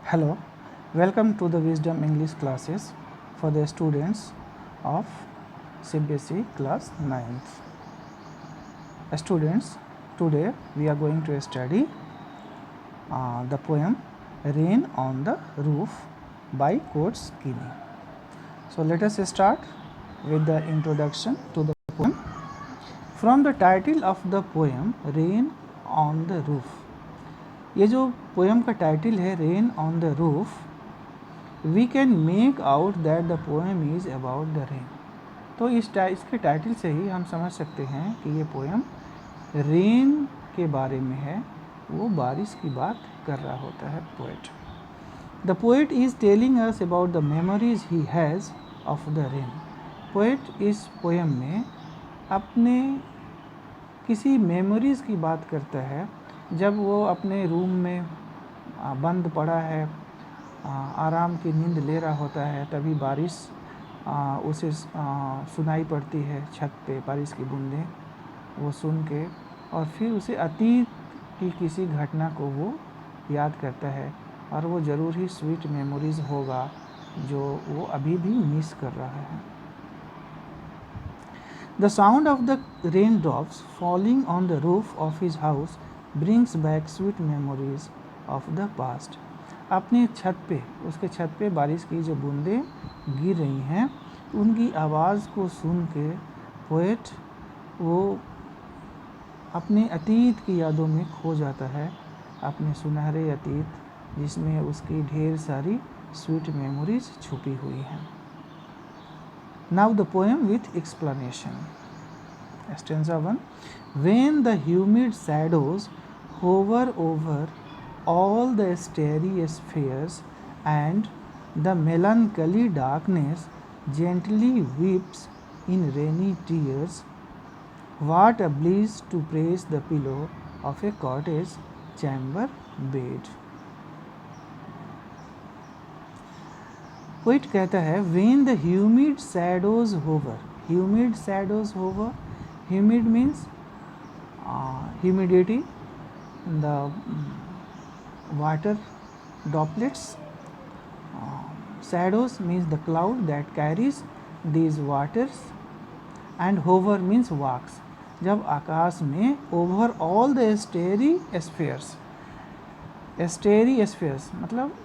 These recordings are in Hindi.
Hello, welcome to the Wisdom English classes for the students of CBSE class 9th. Students, today we are going to study the poem Rain on the Roof by Coates Keaney. So let us start with the introduction to the poem. From the title of the poem Rain on the Roof, ये जो पोएम का टाइटल है rain on the roof, we can make out that the poem is about the rain. तो इसके टाइटल से ही हम समझ सकते हैं कि ये पोएम रेन के बारे में है, वो बारिश की बात कर रहा होता है poet. The poet is telling us about the memories he has of the rain. Poet इस पोएम में अपने किसी मेमोरीज़ की बात करता है जब वो अपने रूम में बंद पड़ा है, आराम की नींद ले रहा होता है, तभी बारिश उसे सुनाई पड़ती है छत पे, बारिश की बूंदें वो सुन के, और फिर उसे अतीत की किसी घटना को वो याद करता है, और वो ज़रूर ही स्वीट मेमोरीज़ होगा जो वो अभी भी मिस कर रहा है. The sound of the raindrops falling on the roof of his house brings back sweet memories of the past. अपनी छत पे, उसके छत पे बारिश की जो बूंदें गिर रही हैं, उनकी आवाज़ को सुन के पोएट वो अपने अतीत की यादों में खो जाता है, अपने सुनहरे अतीत जिसमें उसकी ढेर सारी स्वीट मेमोरीज छुपी हुई हैं. Now the poem with explanation. Stanza 1. When the humid shadows hover over all the starry spheres and the melancholy darkness gently weeps in rainy tears, what a bliss to praise the pillow of a cottage chamber bed. Poet कहता है when the humid shadows hover. Humid shadows hover. Humid means humidity, the water droplets. Shadows means the cloud that carries these waters, and hover means walks. जब आकाश में over all the starry spheres, starry spheres मतलब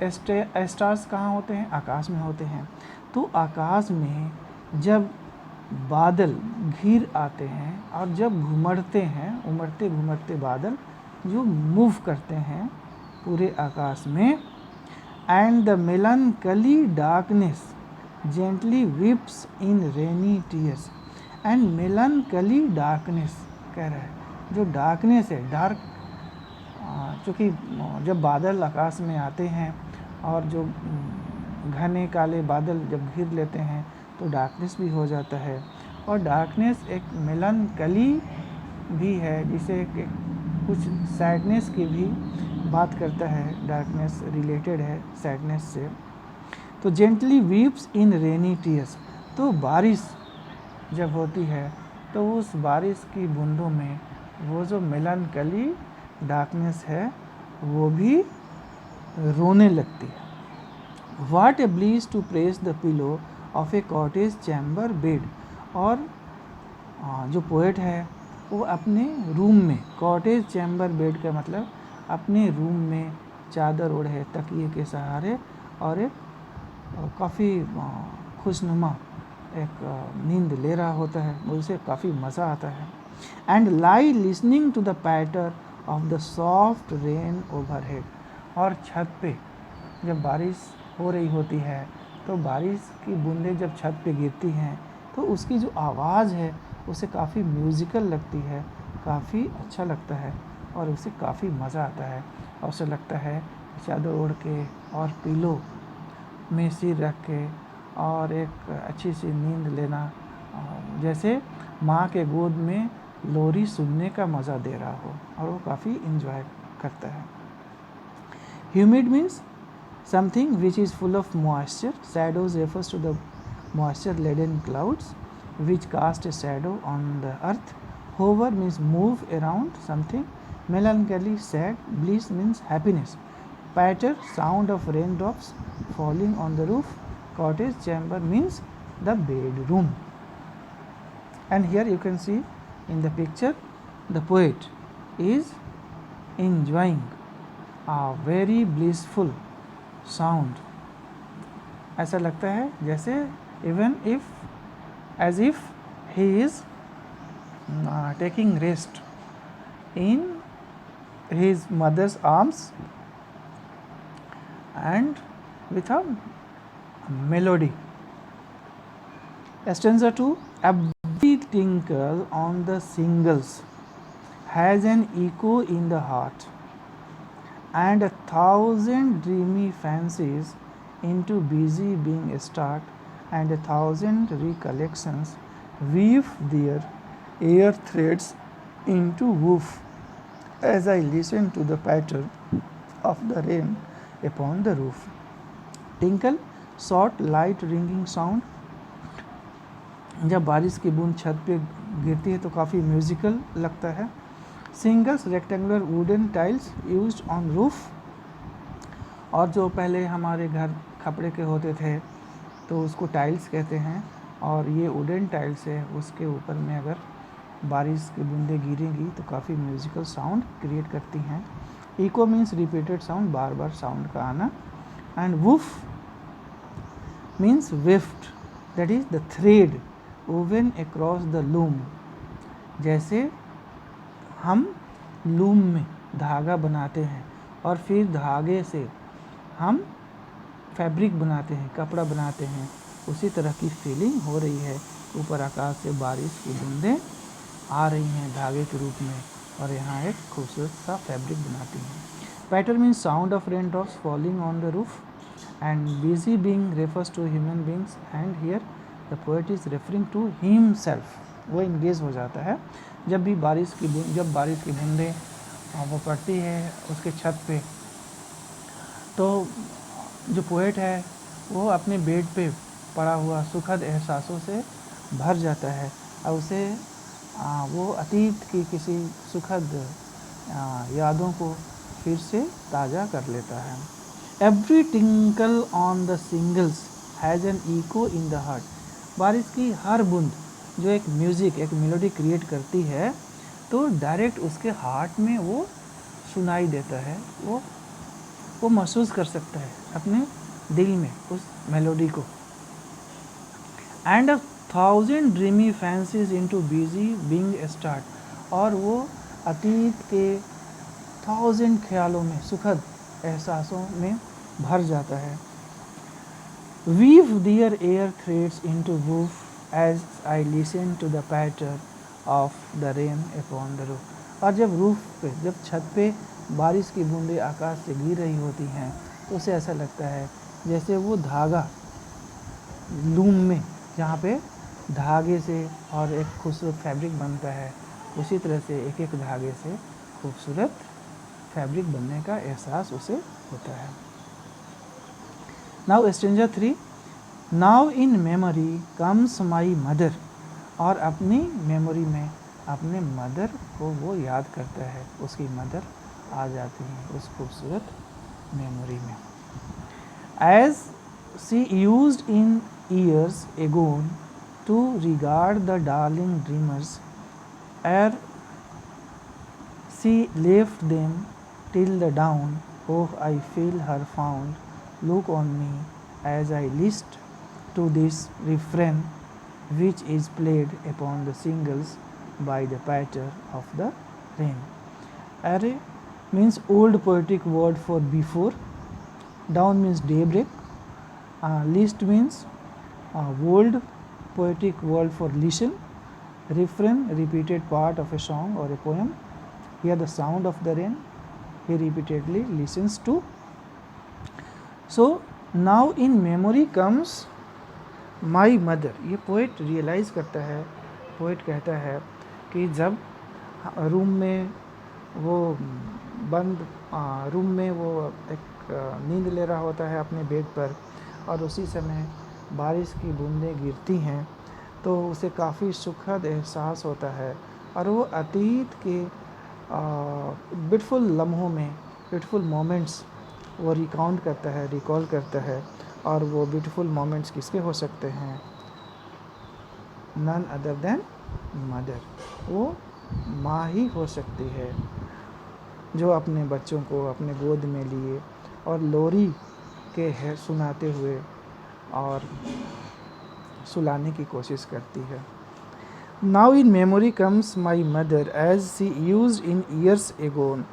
स्टार्स कहाँ होते हैं? आकाश में होते हैं. तो आकाश में जब बादल घिर आते हैं और जब घुमड़ते हैं, उमड़ते घुमड़ते बादल जो मूव करते हैं पूरे आकाश में, and the मेलनकली darkness gently chips in rainy tears. And मेलनकली darkness कह रहा है, जो डार्कनेस है, डार्क, चूँकि जब बादल आकाश में आते हैं और जो घने काले बादल जब घिर लेते हैं तो डार्कनेस भी हो जाता है, और डार्कनेस एक मेलनकली भी है, जिसे कुछ सैडनेस की भी बात करता है. डार्कनेस रिलेटेड है सैडनेस से. तो जेंटली वीप्स इन रेनी टीयर्स, तो बारिश जब होती है तो उस बारिश की बूंदों में वो जो मेलनकली डार्कनेस है वो भी रोने लगती है. What a bliss to praise the pillow of a cottage chamber bed. और जो पोएट है वो अपने रूम में, कॉटेज चैम्बर बेड का मतलब अपने रूम में चादर ओढ़े तकिए के सहारे और एक काफ़ी खुशनुमा एक नींद ले रहा होता है, उसे काफ़ी मज़ा आता है. And lie listening to the patter of the soft rain overhead. और छत पे जब बारिश हो रही होती है तो बारिश की बूंदें जब छत पे गिरती हैं तो उसकी जो आवाज़ है उसे काफ़ी म्यूज़िकल लगती है, काफ़ी अच्छा लगता है और उसे काफ़ी मज़ा आता है, और उसे लगता है चादर ओढ़ के और पिलो में सिर रख के और एक अच्छी सी नींद लेना, जैसे माँ के गोद में लोरी सुनने का मज़ा दे रहा हो, और वो काफ़ी इन्जॉय करता है. Humid means something which is full of moisture. Shadows refers to the moisture laden clouds which cast a shadow on the earth. Hover means move around something. Melancholy, sad. Bliss means happiness. Patter, sound of raindrops falling on the roof. Cottage chamber means the bedroom. And here you can see in the picture the poet is enjoying a very blissful sound. ऐसा लगता है जैसे even if as if he is taking rest in his mother's arms and with a melody. Stanza 2. Every tinkle on the shingles has an echo in the heart, and 1,000 dreamy fancies into busy being start, and 1,000 recollections weave their air threads into woof as I listen to the patter of the rain upon the roof. Tinkle, short light ringing sound. जब बारिश की बूंद छत पे गिरती है तो काफ़ी म्यूजिकल लगता है. Singles, rectangular wooden tiles used on roof. और जो पहले हमारे घर खपड़े के होते थे तो उसको टाइल्स कहते हैं, और ये वुडन टाइल्स है, उसके ऊपर में अगर बारिश की बूंदें गिरेंगी तो काफ़ी म्यूजिकल साउंड क्रिएट करती हैं. इको मीन्स रिपीटेड साउंड, बार बार साउंड का आना. And woof means weft, that is the thread woven across the loom. जैसे हम लूम में धागा बनाते हैं और फिर धागे से हम फैब्रिक बनाते हैं, कपड़ा बनाते हैं, उसी तरह की फीलिंग हो रही है. ऊपर आकाश से बारिश की बूंदें आ रही हैं धागे के रूप में और यहाँ एक खूबसूरत सा फैब्रिक बनाती हैं. Patter means sound of rain drops falling on the roof, and busy being refers to human beings, and here the poet is referring to himself. वो इंगेज हो जाता है जब भी बारिश की बूंदें वो पड़ती है उसके छत पे, तो जो पोएट है वो अपने बेड पे पड़ा हुआ सुखद एहसासों से भर जाता है और उसे वो अतीत की किसी सुखद यादों को फिर से ताज़ा कर लेता है. Every tinkle on the shingles has an echo in the heart. बारिश की हर बूंद जो एक म्यूज़िक, एक मेलोडी क्रिएट करती है तो डायरेक्ट उसके हार्ट में वो सुनाई देता है, वो महसूस कर सकता है अपने दिल में उस मेलोडी को. And 1,000 dreamy fancies into busy being start. और वो अतीत के 1,000 ख्यालों में, सुखद एहसासों में भर जाता है. Weave their air threads into woof as I listen to the patter of the rain upon the roof. और जब रूफ पे, जब छत पे बारिश की बूंदें आकाश से गिर रही होती हैं तो उसे ऐसा लगता है जैसे वो धागा लूम में, जहाँ पे धागे से और एक खूबसूरत फैब्रिक बनता है, उसी तरह से एक एक धागे से खूबसूरत फैब्रिक बनने का एहसास उसे होता है. Now stanza 3. Now in memory comes my mother. और अपनी मेमोरी में अपने मदर को वो याद करता है, उसकी मदर आ जाती हैं उस खूबसूरत मेमोरी में. As she used in years ago to regard the darling dreamers, ere she left them till the dawn. Oh, I feel her fond look on me as I list to this refrain which is played upon the shingles by the patter of the rain. Ere means old poetic word for before. Dawn means daybreak. List means old poetic word for listen. Refrain, repeated part of a song or a poem. Hear the sound of the rain he repeatedly listens to. So now in memory comes my mother. ये पोएट रियलाइज़ करता है, पोएट कहता है कि जब रूम में वो बंद रूम में वो एक नींद ले रहा होता है अपने बेड पर और उसी समय बारिश की बूंदें गिरती हैं तो उसे काफ़ी सुखद एहसास होता है और वो अतीत के ब्यूटीफुल लम्हों में, ब्यूटीफुल मोमेंट्स वो रिकाउंट करता है, रिकॉल करता है। और वो ब्यूटीफुल मोमेंट्स किसके हो सकते हैं? नन अदर देन मदर, वो माँ ही हो सकती है जो अपने बच्चों को अपने गोद में लिए और लोरी के है सुनाते हुए और सुलाने की कोशिश करती है। Now in memory comes my mother as she use in years agone.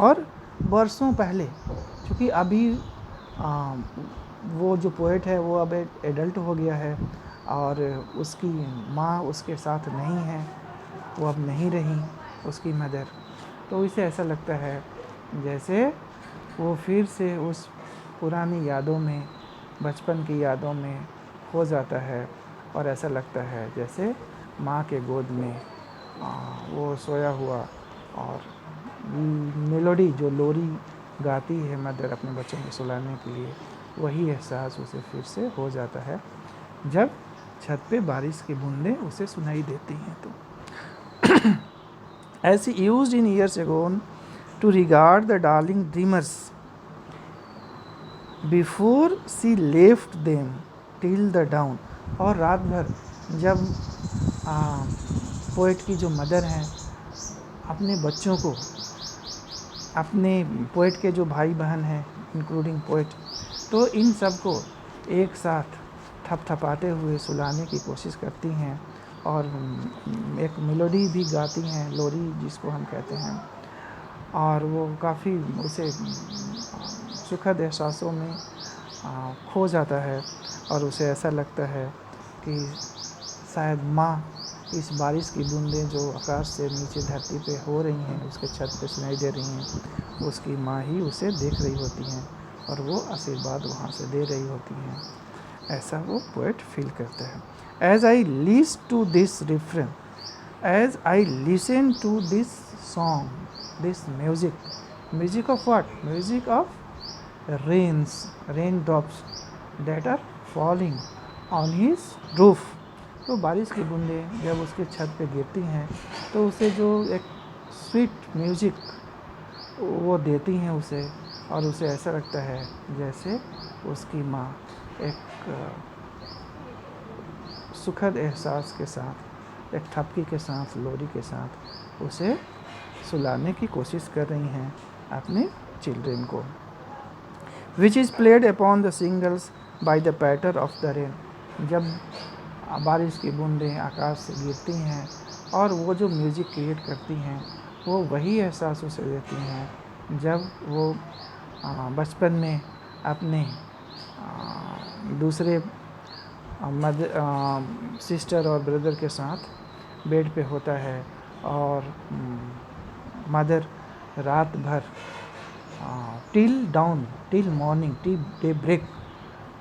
और बरसों पहले, क्योंकि अभी वो जो पोएट है वो अब एडल्ट हो गया है और उसकी माँ उसके साथ नहीं है, वो अब नहीं रही उसकी मदर। तो इसे ऐसा लगता है जैसे वो फिर से उस पुरानी यादों में, बचपन की यादों में खो जाता है और ऐसा लगता है जैसे माँ के गोद में वो सोया हुआ और मेलोडी जो लोरी गाती है मदर अपने बच्चों को सुलाने के लिए, वही एहसास उसे फिर से हो जाता है जब छत पे बारिश की बूंदें उसे सुनाई देती हैं। तो as he used in years ago to regard the darling dreamers before she left them till the dawn। और रात भर जब पोएट की जो मदर हैं अपने बच्चों को, अपने पोएट के जो भाई बहन हैं इंक्लूडिंग पोएट, तो इन सब को एक साथ थपथपाते हुए सुलाने की कोशिश करती हैं और एक मेलोडी भी गाती हैं, लोरी जिसको हम कहते हैं। और वो काफ़ी उसे सुखद एहसासों में खो जाता है और उसे ऐसा लगता है कि शायद माँ इस बारिश की बूंदें जो आकाश से नीचे धरती पे हो रही हैं, उसके छत पे सुनाई दे रही हैं, उसकी माँ ही उसे देख रही होती हैं और वो आशीर्वाद वहाँ से दे रही होती हैं। ऐसा वो पोएट फील करता है। As I list to this refrain, as I listen to this song, this music, music of what? Music of rains, rain drops that are falling on his roof. तो बारिश की बूंदें जब उसके छत पे गिरती हैं तो उसे जो एक स्वीट म्यूजिक वो देती हैं उसे, और उसे ऐसा लगता है जैसे उसकी माँ एक सुखद एहसास के साथ, एक थपकी के साथ, लोरी के साथ उसे सुलाने की कोशिश कर रही हैं अपने चिल्ड्रेन को। Which is played upon the singles by the patter of the rain. जब बारिश की बूंदें आकाश से गिरती हैं और वो जो म्यूज़िक क्रिएट करती हैं, वो वही एहसास उसे देती हैं जब वो बचपन में अपने दूसरे सिस्टर और ब्रदर के साथ बेड पे होता है और मदर रात भर till dawn, till morning, till day break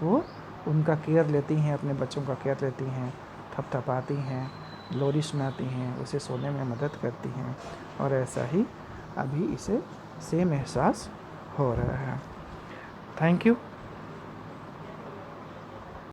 वो उनका केयर लेती हैं, अपने बच्चों का केयर लेती हैं, थपथपाती हैं, लोरी सुनाती हैं, उसे सोने में मदद करती हैं। और ऐसा ही अभी इसे सेम एहसास हो रहा है। Thank you.